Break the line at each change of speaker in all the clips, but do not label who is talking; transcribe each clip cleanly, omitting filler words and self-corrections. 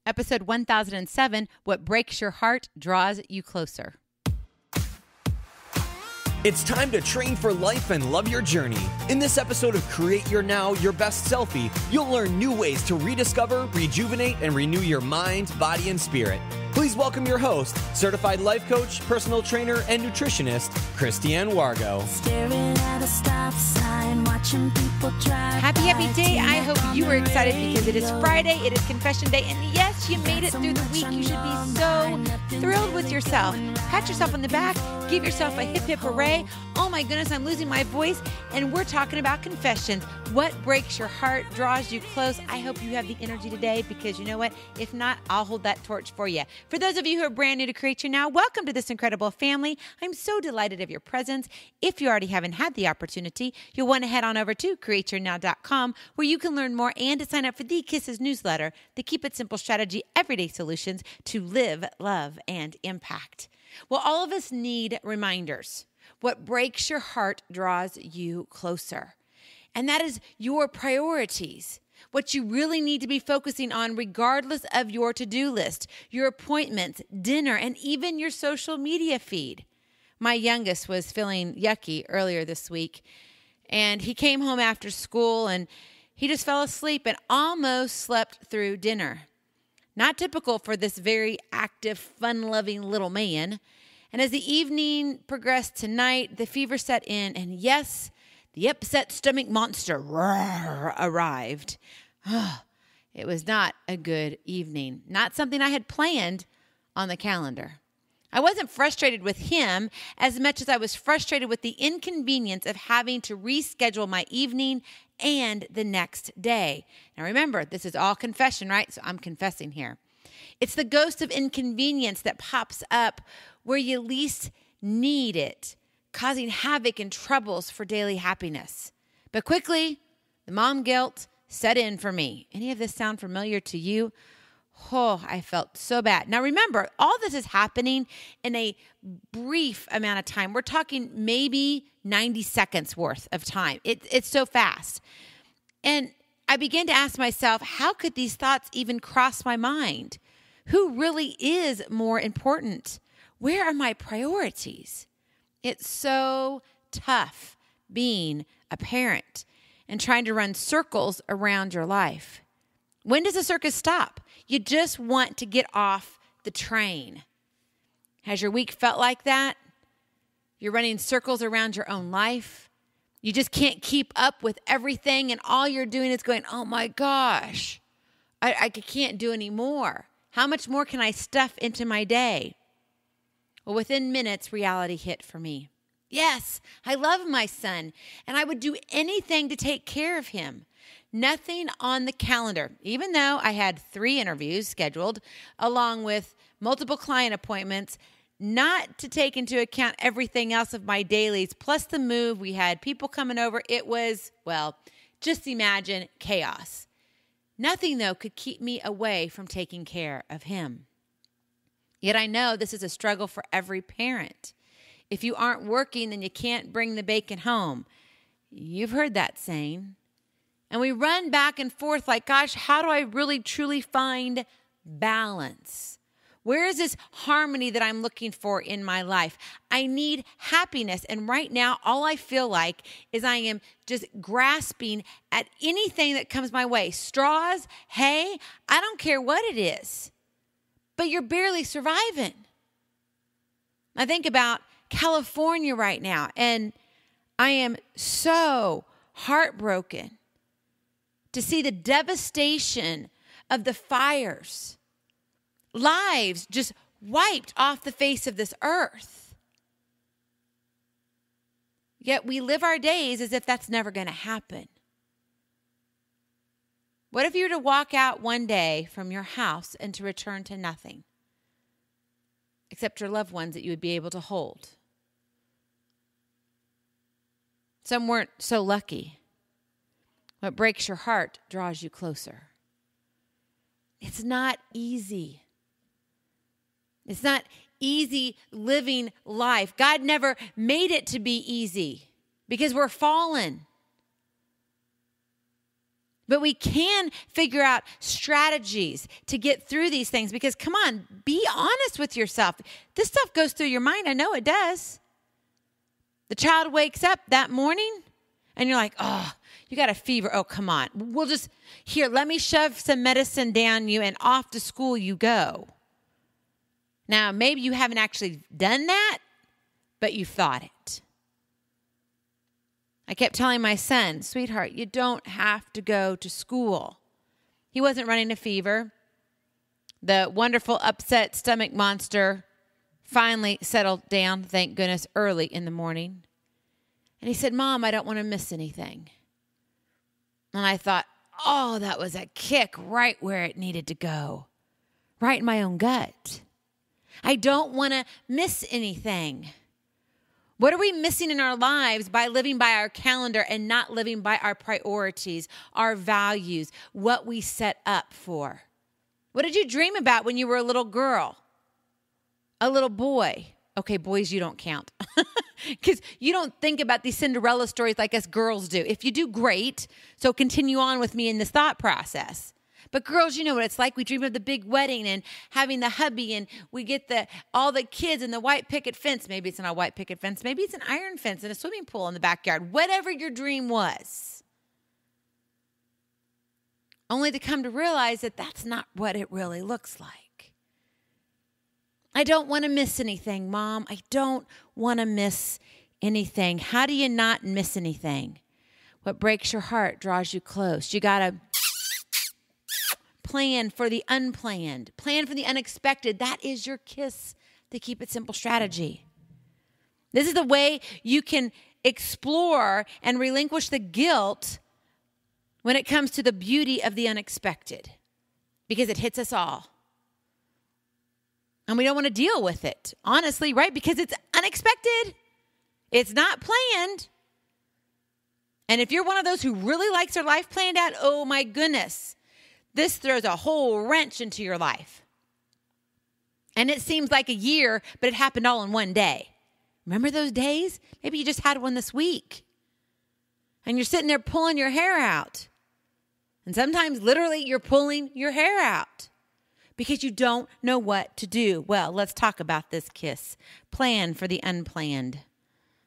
Episode 1007, What Breaks Your Heart Draws You Closer.
It's time to train for life and love your journey. In this episode of Create Your Now, Your Best Selfie, you'll learn new ways to rediscover, rejuvenate, and renew your mind, body, and spirit. Please welcome your host, certified life coach, personal trainer, and nutritionist, Christiane Wargo.
Staring at a stop sign, watching people drive.
Happy day. I hope you are excited because it is Friday, it is confession day, and yes, you made it through the week. You should be so thrilled with yourself. Pat yourself on the back, give yourself a hip hip hooray. Oh my goodness, I'm losing my voice, and we're talking about confessions. What breaks your heart, draws you close. I hope you have the energy today because you know what? If not, I'll hold that torch for you. For those of you who are brand new to Create Your Now, welcome to this incredible family. I'm so delighted of your presence. If you already haven't had the opportunity, you'll want to head on over to createyournow.com where you can learn more and to sign up for the Kisses newsletter, the Keep It Simple Strategy Everyday Solutions to live, love, and impact. Well, all of us need reminders. What breaks your heart draws you closer. And that is your priorities. What you really need to be focusing on regardless of your to-do list, your appointments, dinner, and even your social media feed. My youngest was feeling yucky earlier this week, and he came home after school and he just fell asleep and almost slept through dinner. Not typical for this very active, fun-loving little man. And as the evening progressed tonight, the fever set in, and yes, the upset stomach monster arrived. It was not a good evening. Not something I had planned on the calendar. I wasn't frustrated with him as much as I was frustrated with the inconvenience of having to reschedule my evening and the next day. Now remember, this is all confession, right? So I'm confessing here. It's the ghost of inconvenience that pops up where you least need it, causing havoc and troubles for daily happiness. But quickly, the mom guilt set in for me. Any of this sound familiar to you? Oh, I felt so bad. Now remember, all this is happening in a brief amount of time. We're talking maybe 90 seconds worth of time. It's so fast. And I began to ask myself, how could these thoughts even cross my mind? Who really is more important? Where are my priorities? It's so tough being a parent and trying to run circles around your life. When does the circus stop? You just want to get off the train. Has your week felt like that? You're running circles around your own life. You just can't keep up with everything, and all you're doing is going, oh my gosh, I can't do any more. How much more can I stuff into my day? Well, within minutes, reality hit for me. Yes, I love my son, and I would do anything to take care of him. Nothing on the calendar, even though I had 3 interviews scheduled, along with multiple client appointments, not to take into account everything else of my dailies, plus the move. We had people coming over. It was, well, just imagine chaos. Nothing, though, could keep me away from taking care of him. Yet I know this is a struggle for every parent. If you aren't working, then you can't bring the bacon home. You've heard that saying. And we run back and forth like, gosh, how do I really truly find balance? Where is this harmony that I'm looking for in my life? I need happiness. And right now, all I feel like is I am just grasping at anything that comes my way. Straws, hay, I don't care what it is. But you're barely surviving. I think about California right now, and I am so heartbroken to see the devastation of the fires. Lives just wiped off the face of this earth. Yet we live our days as if that's never going to happen. What if you were to walk out one day from your house and to return to nothing, except your loved ones that you would be able to hold? Some weren't so lucky. What breaks your heart draws you closer. It's not easy. It's not easy living life. God never made it to be easy because we're fallen. But we can figure out strategies to get through these things because, come on, be honest with yourself. This stuff goes through your mind. I know it does. The child wakes up that morning and you're like, oh, you got a fever. Oh, come on. Here, let me shove some medicine down you and off to school you go. Now, maybe you haven't actually done that, but you thought it. I kept telling my son, sweetheart, you don't have to go to school. He wasn't running a fever. The wonderful upset stomach monster finally settled down, thank goodness, early in the morning. And he said, Mom, I don't want to miss anything. And I thought, oh, that was a kick right where it needed to go, right in my own gut. I don't want to miss anything. What are we missing in our lives by living by our calendar and not living by our priorities, our values, what we set up for? What did you dream about when you were a little girl? A little boy? Okay, boys, you don't count. Because you don't think about these Cinderella stories like us girls do. If you do, great. So continue on with me in this thought process. But girls, you know what it's like. We dream of the big wedding and having the hubby, and we get all the kids and the white picket fence. Maybe it's not a white picket fence. Maybe it's an iron fence and a swimming pool in the backyard. Whatever your dream was. Only to come to realize that that's not what it really looks like. I don't want to miss anything, Mom. I don't want to miss anything. How do you not miss anything? What breaks your heart draws you close. You got to plan for the unplanned. Plan for the unexpected. That is your KISS, the Keep It Simple strategy. This is the way you can explore and relinquish the guilt when it comes to the beauty of the unexpected, because it hits us all. And we don't want to deal with it, honestly, right? Because it's unexpected. It's not planned. And if you're one of those who really likes their life planned out, oh my goodness, this throws a whole wrench into your life. And it seems like a year, but it happened all in one day. Remember those days? Maybe you just had one this week. And you're sitting there pulling your hair out. And sometimes literally you're pulling your hair out because you don't know what to do. Well, let's talk about this KISS. Plan for the unplanned.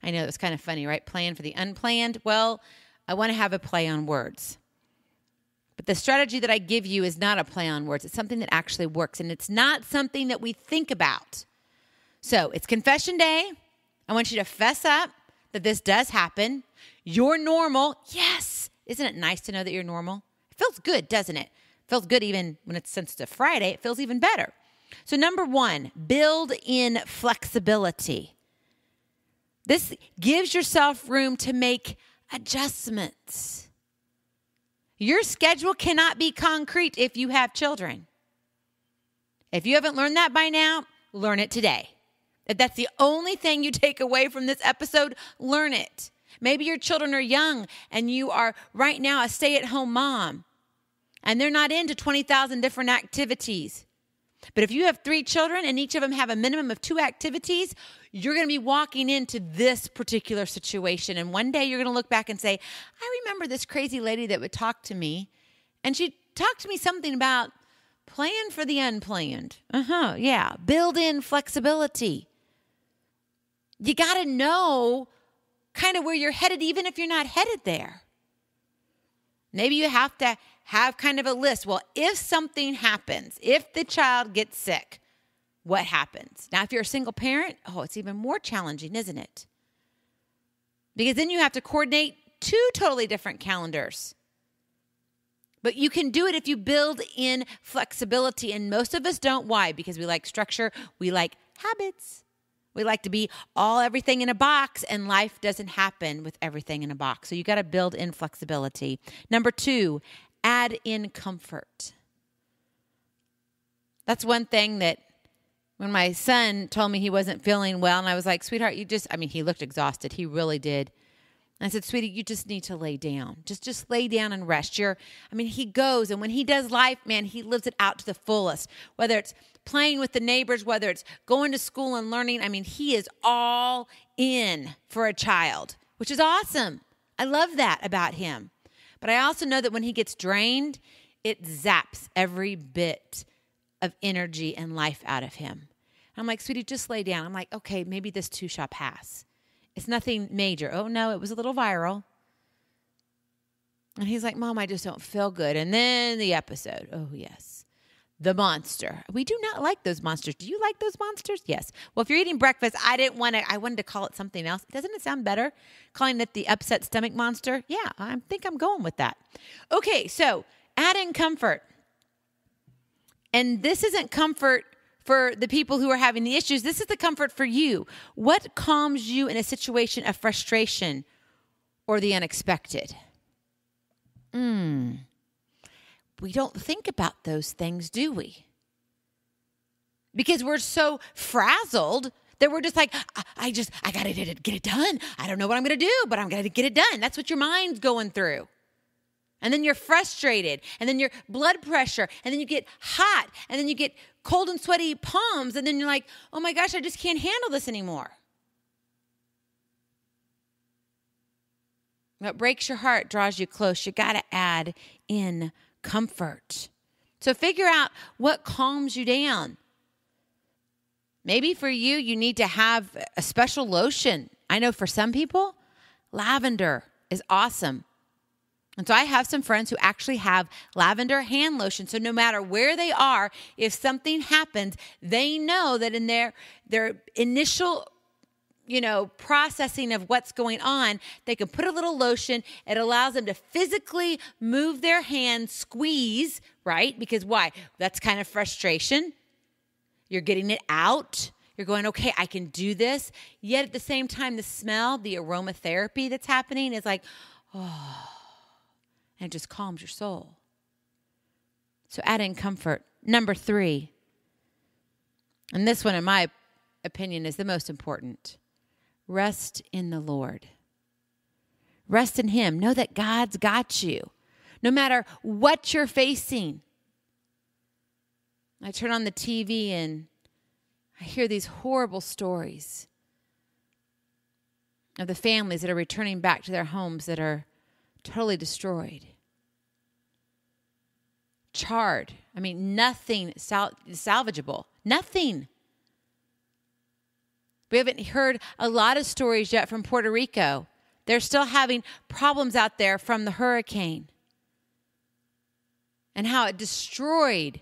I know it's kind of funny, right? Plan for the unplanned. Well, I want to have a play on words. But the strategy that I give you is not a play on words. It's something that actually works, and it's not something that we think about. So it's confession day. I want you to fess up that this does happen. You're normal. Yes. Isn't it nice to know that you're normal? It feels good, doesn't it? It feels good even when since it's a Friday. It feels even better. So number one, build in flexibility. This gives yourself room to make adjustments. Your schedule cannot be concrete if you have children. If you haven't learned that by now, learn it today. If that's the only thing you take away from this episode, learn it. Maybe your children are young and you are right now a stay-at-home mom and they're not into 20,000 different activities. But if you have 3 children and each of them have a minimum of 2 activities, you're going to be walking into this particular situation. And one day you're going to look back and say, I remember this crazy lady that would talk to me. And she talked to me something about plan for the unplanned. Yeah. Build in flexibility. You got to know kind of where you're headed, even if you're not headed there. Maybe you have to have kind of a list. Well, if something happens, if the child gets sick, what happens? Now, if you're a single parent, it's even more challenging, isn't it? Because then you have to coordinate 2 totally different calendars. But you can do it if you build in flexibility. And most of us don't. Why? Because we like structure. We like habits. We like to be everything in a box, and life doesn't happen with everything in a box. So you got to build in flexibility. Number 2, add in comfort. That's one thing that when my son told me he wasn't feeling well, and I was like, sweetheart, he looked exhausted. He really did. And I said, sweetie, you just need to lay down. Just lay down and rest. He goes, and when he does life, man, he lives it out to the fullest. Whether it's playing with the neighbors, whether it's going to school and learning, he is all in for a child, which is awesome. I love that about him. But I also know that when he gets drained, it zaps every bit of energy and life out of him. I'm like, sweetie, just lay down. I'm like, okay, maybe this too shall pass. It's nothing major. Oh, no, it was a little viral. And he's like, Mom, I just don't feel good. And then the episode. Oh, yes. The monster. We do not like those monsters. Do you like those monsters? Yes. Well, if you're eating breakfast, I wanted to call it something else. Doesn't it sound better? Calling it the upset stomach monster? Yeah, I think I'm going with that. Okay, so add in comfort. And this isn't comfort for the people who are having the issues. This is the comfort for you. What calms you in a situation of frustration or the unexpected? We don't think about those things, do we? Because we're so frazzled that we're just like, I got to get it done. I don't know what I'm going to do, but I'm going to get it done. That's what your mind's going through. And then you're frustrated, and then your blood pressure, and then you get hot, and then you get cold and sweaty palms, and then you're like, oh my gosh, I just can't handle this anymore. What breaks your heart draws you close. You got to add in comfort. So figure out what calms you down. Maybe for you, you need to have a special lotion. I know for some people, lavender is awesome. And so I have some friends who actually have lavender hand lotion. So no matter where they are, if something happens, they know that in their initial processing of what's going on, they can put a little lotion. It allows them to physically move their hand, squeeze, right? Because why? That's kind of frustration. You're getting it out. You're going, okay, I can do this. Yet at the same time, the smell, the aromatherapy that's happening is like, oh, and it just calms your soul. So add in comfort. Number 3, and this one, in my opinion, is the most important. Rest in the Lord. Rest in Him. Know that God's got you, no matter what you're facing. I turn on the TV and I hear these horrible stories of the families that are returning back to their homes that are totally destroyed. Charred. I mean, nothing salvageable. Nothing. We haven't heard a lot of stories yet from Puerto Rico. They're still having problems out there from the hurricane and how it destroyed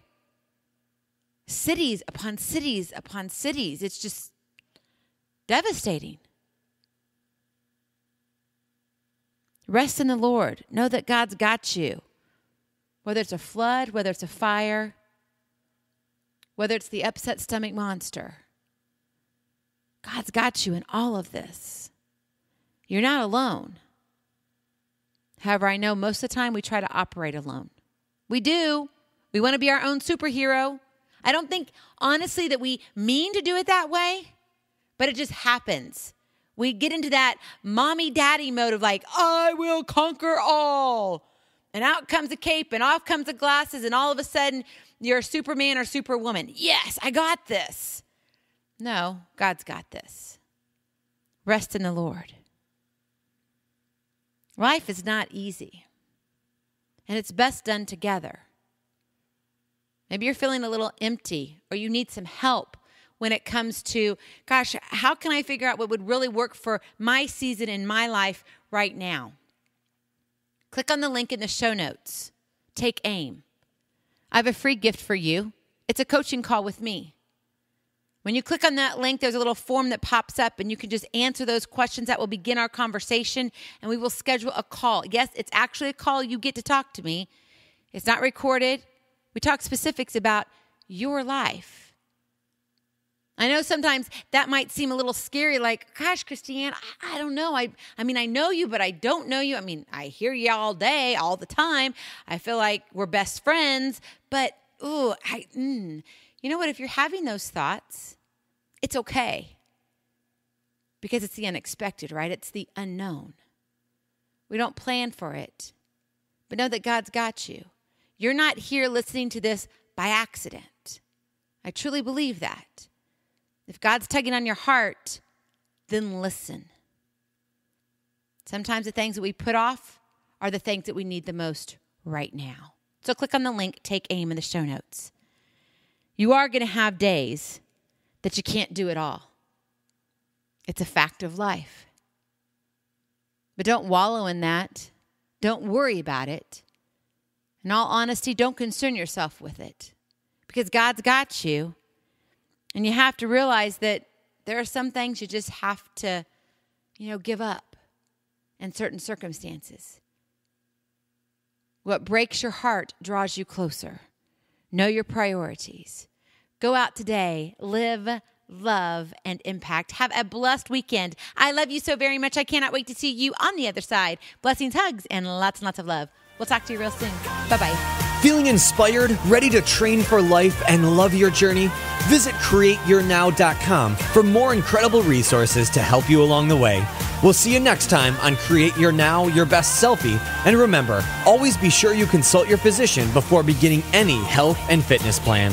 cities upon cities upon cities. It's just devastating. Rest in the Lord. Know that God's got you. Whether it's a flood, whether it's a fire, whether it's the upset stomach monster. God's got you in all of this. You're not alone. However, I know most of the time we try to operate alone. We do. We want to be our own superhero. I don't think, honestly, that we mean to do it that way, but it just happens. We get into that mommy-daddy mode of like, I will conquer all. And out comes a cape and off comes the glasses, and all of a sudden you're a Superman or Superwoman. Yes, I got this. No, God's got this. Rest in the Lord. Life is not easy, and it's best done together. Maybe you're feeling a little empty, or you need some help when it comes to, gosh, how can I figure out what would really work for my season in my life right now? Click on the link in the show notes. Take aim. I have a free gift for you. It's a coaching call with me. When you click on that link, there's a little form that pops up, and you can just answer those questions. That will begin our conversation, and we will schedule a call. Yes, it's actually a call. You get to talk to me. It's not recorded. We talk specifics about your life. I know sometimes that might seem a little scary, like, gosh, Christiane, I don't know. I mean, I know you, but I don't know you. I mean, I hear you all day, all the time. I feel like we're best friends, but, you know what? If you're having those thoughts, it's okay. Because it's the unexpected, right? It's the unknown. We don't plan for it. But know that God's got you. You're not here listening to this by accident. I truly believe that. If God's tugging on your heart, then listen. Sometimes the things that we put off are the things that we need the most right now. So click on the link, take aim in the show notes. You are going to have days that you can't do it all. It's a fact of life. But don't wallow in that. Don't worry about it. In all honesty, don't concern yourself with it, because God's got you. And you have to realize that there are some things you just have to, give up in certain circumstances. What breaks your heart draws you closer. Know your priorities. Go out today, live, love, and impact. Have a blessed weekend. I love you so very much. I cannot wait to see you on the other side. Blessings, hugs, and lots of love. We'll talk to you real soon. Bye-bye.
Feeling inspired, ready to train for life and love your journey? Visit CreateYourNow.com for more incredible resources to help you along the way. We'll see you next time on Create Your Now, Your Best Selfie. And remember, always be sure you consult your physician before beginning any health and fitness plan.